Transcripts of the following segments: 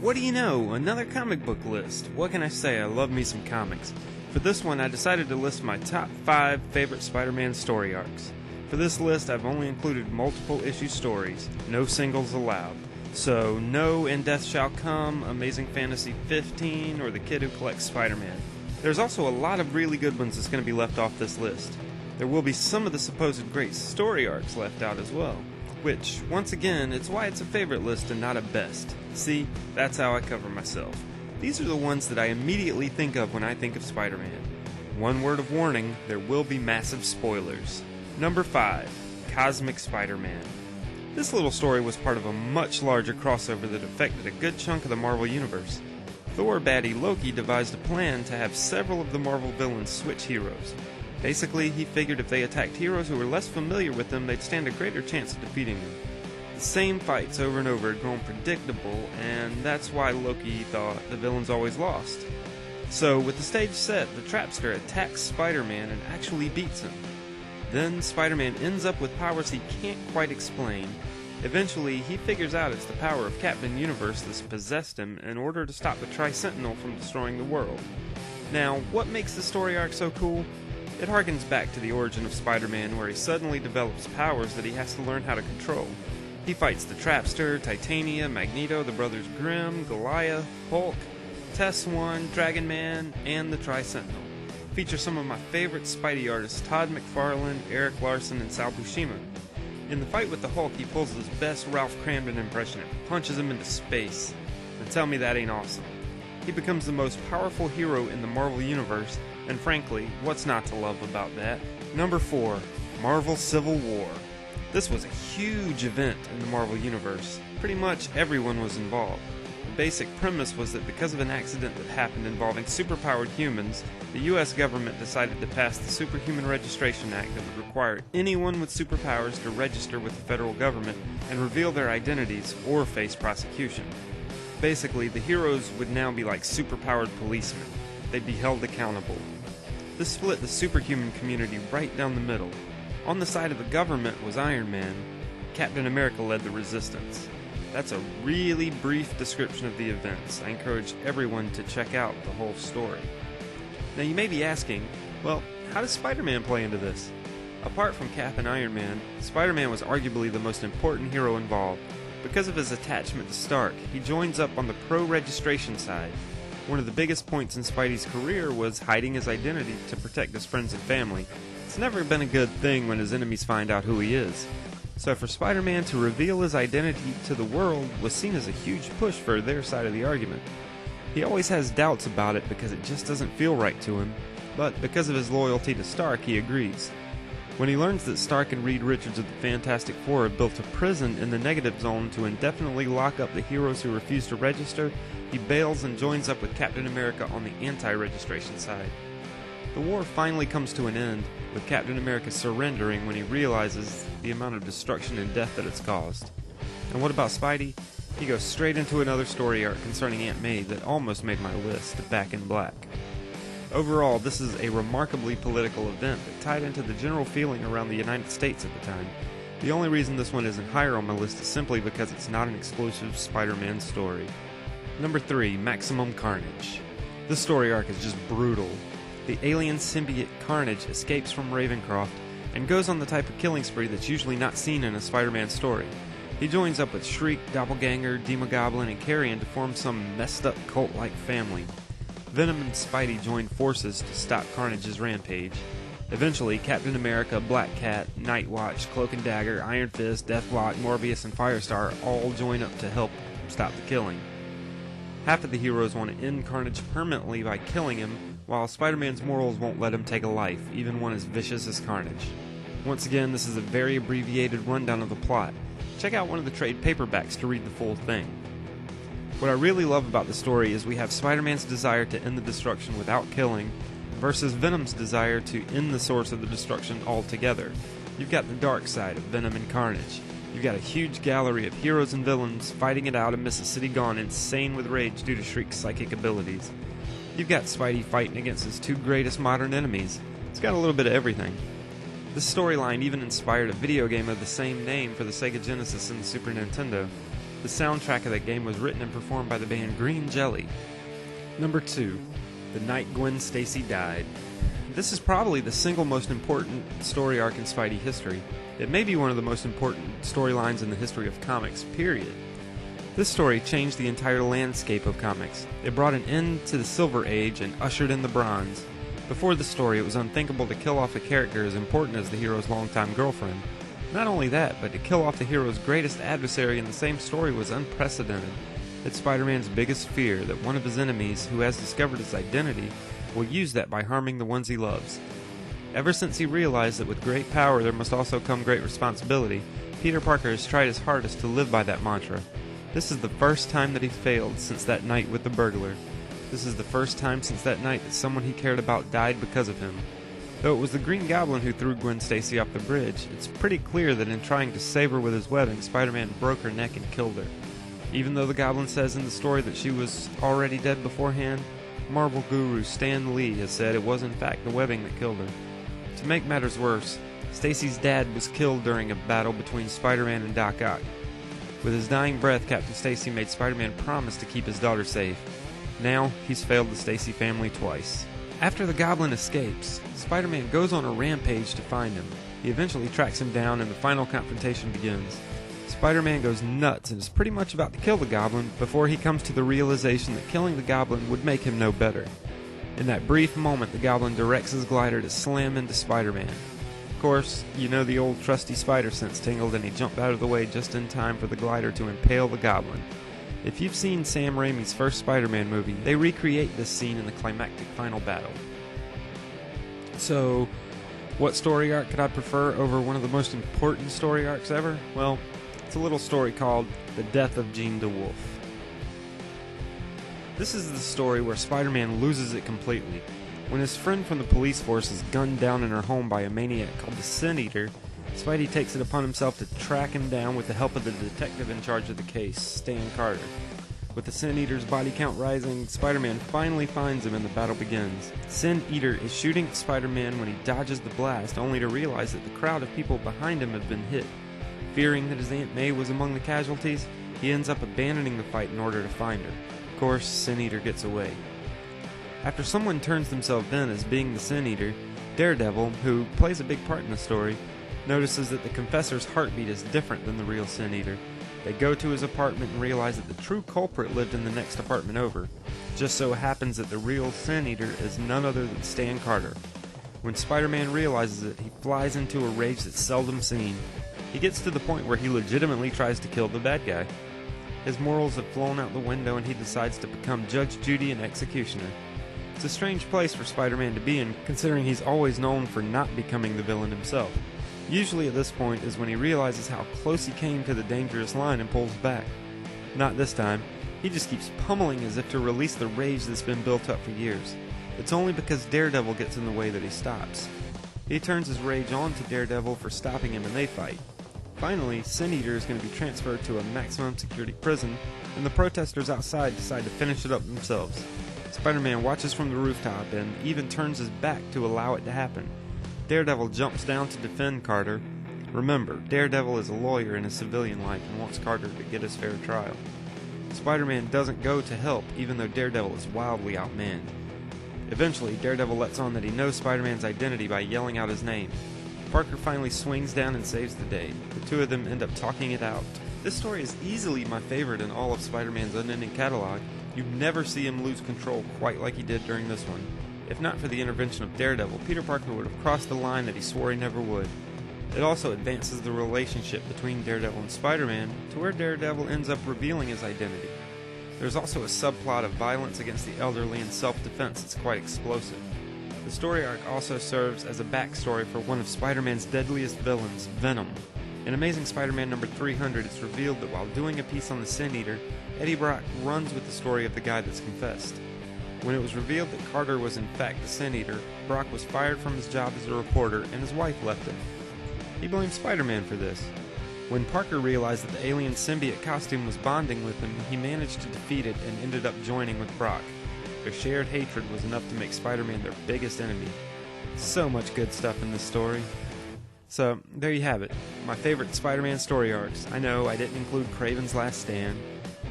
What do you know? Another comic book list. What can I say? I love me some comics. For this one, I decided to list my top 5 favorite Spider-Man story arcs. For this list, I've only included multiple issue stories, no singles allowed. So, no And Death Shall Come, Amazing Fantasy 15, or The Kid Who Collects Spider-Man. There's also a lot of really good ones that's going to be left off this list. There will be some of the supposed great story arcs left out as well. Which, once again, it's why it's a favorite list and not a best. See, that's how I cover myself. These are the ones that I immediately think of when I think of Spider-Man. One word of warning, there will be massive spoilers. Number 5, Cosmic Spider-Man. This little story was part of a much larger crossover that affected a good chunk of the Marvel Universe. Thor baddie Loki devised a plan to have several of the Marvel villains switch heroes. Basically, he figured if they attacked heroes who were less familiar with them, they'd stand a greater chance of defeating them. The same fights over and over had grown predictable, and that's why Loki thought the villains always lost. So, with the stage set, the Trapster attacks Spider-Man and actually beats him. Then, Spider-Man ends up with powers he can't quite explain. Eventually, he figures out it's the power of Captain Universe that's possessed him in order to stop the Tri-Sentinel from destroying the world. Now, what makes the story arc so cool? It harkens back to the origin of Spider-Man, where he suddenly develops powers that he has to learn how to control. He fights the Trapster, Titania, Magneto, the Brothers Grimm, Goliath, Hulk, Tess-1, Dragon Man, and the Tri-Sentinel. Features some of my favorite Spidey artists, Todd McFarlane, Eric Larson, and Sal Buscema. In the fight with the Hulk, he pulls his best Ralph Kramden impression and punches him into space. And tell me that ain't awesome. He becomes the most powerful hero in the Marvel Universe, and frankly, what's not to love about that? Number 4, Marvel Civil War. This was a huge event in the Marvel Universe. Pretty much everyone was involved. The basic premise was that because of an accident that happened involving superpowered humans, the US government decided to pass the Superhuman Registration Act that would require anyone with superpowers to register with the federal government and reveal their identities or face prosecution. Basically, the heroes would now be like superpowered policemen. They'd be held accountable. This split the superhuman community right down the middle. On the side of the government was Iron Man. Captain America led the resistance. That's a really brief description of the events. I encourage everyone to check out the whole story. Now you may be asking, well, how does Spider-Man play into this? Apart from Cap and Iron Man, Spider-Man was arguably the most important hero involved. Because of his attachment to Stark, he joins up on the pro-registration side. One of the biggest points in Spidey's career was hiding his identity to protect his friends and family. It's never been a good thing when his enemies find out who he is. So for Spider-Man to reveal his identity to the world was seen as a huge push for their side of the argument. He always has doubts about it because it just doesn't feel right to him, but because of his loyalty to Stark, he agrees. When he learns that Stark and Reed Richards of the Fantastic Four have built a prison in the Negative Zone to indefinitely lock up the heroes who refuse to register, he bails and joins up with Captain America on the anti-registration side. The war finally comes to an end, with Captain America surrendering when he realizes the amount of destruction and death that it's caused. And what about Spidey? He goes straight into another story arc concerning Aunt May that almost made my list, Back in Black. Overall, this is a remarkably political event that tied into the general feeling around the United States at the time. The only reason this one isn't higher on my list is simply because it's not an exclusive Spider-Man story. Number 3, Maximum Carnage. This story arc is just brutal. The alien symbiote Carnage escapes from Ravencroft and goes on the type of killing spree that's usually not seen in a Spider-Man story. He joins up with Shriek, Doppelganger, Demogoblin, and Carrion to form some messed up cult-like family. Venom and Spidey join forces to stop Carnage's rampage. Eventually, Captain America, Black Cat, Nightwatch, Cloak and Dagger, Iron Fist, Deathlock, Morbius, and Firestar all join up to help stop the killing. Half of the heroes want to end Carnage permanently by killing him, while Spider-Man's morals won't let him take a life, even one as vicious as Carnage. Once again, this is a very abbreviated rundown of the plot. Check out one of the trade paperbacks to read the full thing. What I really love about the story is we have Spider-Man's desire to end the destruction without killing, versus Venom's desire to end the source of the destruction altogether. You've got the dark side of Venom and Carnage. You've got a huge gallery of heroes and villains fighting it out amidst a city gone insane with rage due to Shriek's psychic abilities. You've got Spidey fighting against his two greatest modern enemies. It's got a little bit of everything. This storyline even inspired a video game of the same name for the Sega Genesis and the Super Nintendo. The soundtrack of that game was written and performed by the band Green Jelly. Number 2. The Night Gwen Stacy Died. This is probably the single most important story arc in Spidey history. It may be one of the most important storylines in the history of comics, period. This story changed the entire landscape of comics. It brought an end to the Silver Age and ushered in the Bronze. Before the story, it was unthinkable to kill off a character as important as the hero's longtime girlfriend. Not only that, but to kill off the hero's greatest adversary in the same story was unprecedented. It's Spider-Man's biggest fear that one of his enemies, who has discovered his identity, will use that by harming the ones he loves. Ever since he realized that with great power there must also come great responsibility, Peter Parker has tried his hardest to live by that mantra. This is the first time that he failed since that night with the burglar. This is the first time since that night that someone he cared about died because of him. Though it was the Green Goblin who threw Gwen Stacy off the bridge, it's pretty clear that in trying to save her with his webbing, Spider-Man broke her neck and killed her. Even though the Goblin says in the story that she was already dead beforehand, Marvel guru Stan Lee has said it was in fact the webbing that killed her. To make matters worse, Stacy's dad was killed during a battle between Spider-Man and Doc Ock. With his dying breath, Captain Stacy made Spider-Man promise to keep his daughter safe. Now, he's failed the Stacy family twice. After the Goblin escapes, Spider-Man goes on a rampage to find him. He eventually tracks him down and the final confrontation begins. Spider-Man goes nuts and is pretty much about to kill the Goblin before he comes to the realization that killing the Goblin would make him no better. In that brief moment, the Goblin directs his glider to slam into Spider-Man. Of course, you know the old trusty spider sense tingled and he jumped out of the way just in time for the glider to impale the Goblin. If you've seen Sam Raimi's first Spider-Man movie, they recreate this scene in the climactic final battle. So, what story arc could I prefer over one of the most important story arcs ever? Well, it's a little story called The Death of Jean DeWolf. This is the story where Spider-Man loses it completely. When his friend from the police force is gunned down in her home by a maniac called the Sin Eater, Spidey takes it upon himself to track him down with the help of the detective in charge of the case, Stan Carter. With the Sin Eater's body count rising, Spider-Man finally finds him and the battle begins. Sin Eater is shooting at Spider-Man when he dodges the blast, only to realize that the crowd of people behind him have been hit. Fearing that his Aunt May was among the casualties, he ends up abandoning the fight in order to find her. Of course, Sin Eater gets away. After someone turns themselves in as being the Sin Eater, Daredevil, who plays a big part in the story, notices that the Confessor's heartbeat is different than the real Sin Eater. They go to his apartment and realize that the true culprit lived in the next apartment over. It just so happens that the real Sin Eater is none other than Stan Carter. When Spider-Man realizes it, he flies into a rage that's seldom seen. He gets to the point where he legitimately tries to kill the bad guy. His morals have flown out the window and he decides to become Judge Judy and executioner. It's a strange place for Spider-Man to be in, considering he's always known for not becoming the villain himself. Usually at this point is when he realizes how close he came to the dangerous line and pulls back. Not this time. He just keeps pummeling as if to release the rage that's been built up for years. It's only because Daredevil gets in the way that he stops. He turns his rage on to Daredevil for stopping him and they fight. Finally, Sin Eater is going to be transferred to a maximum security prison, and the protesters outside decide to finish it up themselves. Spider-Man watches from the rooftop and even turns his back to allow it to happen. Daredevil jumps down to defend Carter. Remember, Daredevil is a lawyer in his civilian life and wants Carter to get his fair trial. Spider-Man doesn't go to help, even though Daredevil is wildly outmanned. Eventually, Daredevil lets on that he knows Spider-Man's identity by yelling out his name. Parker finally swings down and saves the day. The two of them end up talking it out. This story is easily my favorite in all of Spider-Man's unending catalog. You never see him lose control quite like he did during this one. If not for the intervention of Daredevil, Peter Parker would have crossed the line that he swore he never would. It also advances the relationship between Daredevil and Spider-Man to where Daredevil ends up revealing his identity. There's also a subplot of violence against the elderly and self-defense that's quite explosive. The story arc also serves as a backstory for one of Spider-Man's deadliest villains, Venom. In Amazing Spider-Man number 300, it's revealed that while doing a piece on the Sin Eater, Eddie Brock runs with the story of the guy that's confessed. When it was revealed that Carter was in fact the Sin Eater, Brock was fired from his job as a reporter and his wife left him. He blamed Spider-Man for this. When Parker realized that the alien symbiote costume was bonding with him, he managed to defeat it and ended up joining with Brock. Their shared hatred was enough to make Spider-Man their biggest enemy. So much good stuff in this story. So, there you have it. my favorite Spider-Man story arcs. I know I didn't include Kraven's Last Stand.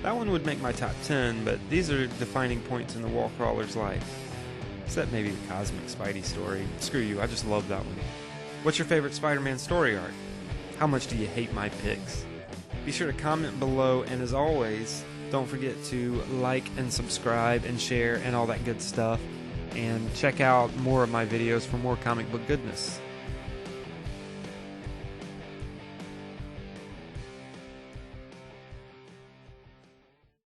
That one would make my top 10, but these are defining points in the Wallcrawler's life. Except maybe the Cosmic Spidey story. Screw you, I just love that one. What's your favorite Spider-Man story arc? How much do you hate my picks? Be sure to comment below, and as always, don't forget to like and subscribe and share and all that good stuff. And check out more of my videos for more comic book goodness.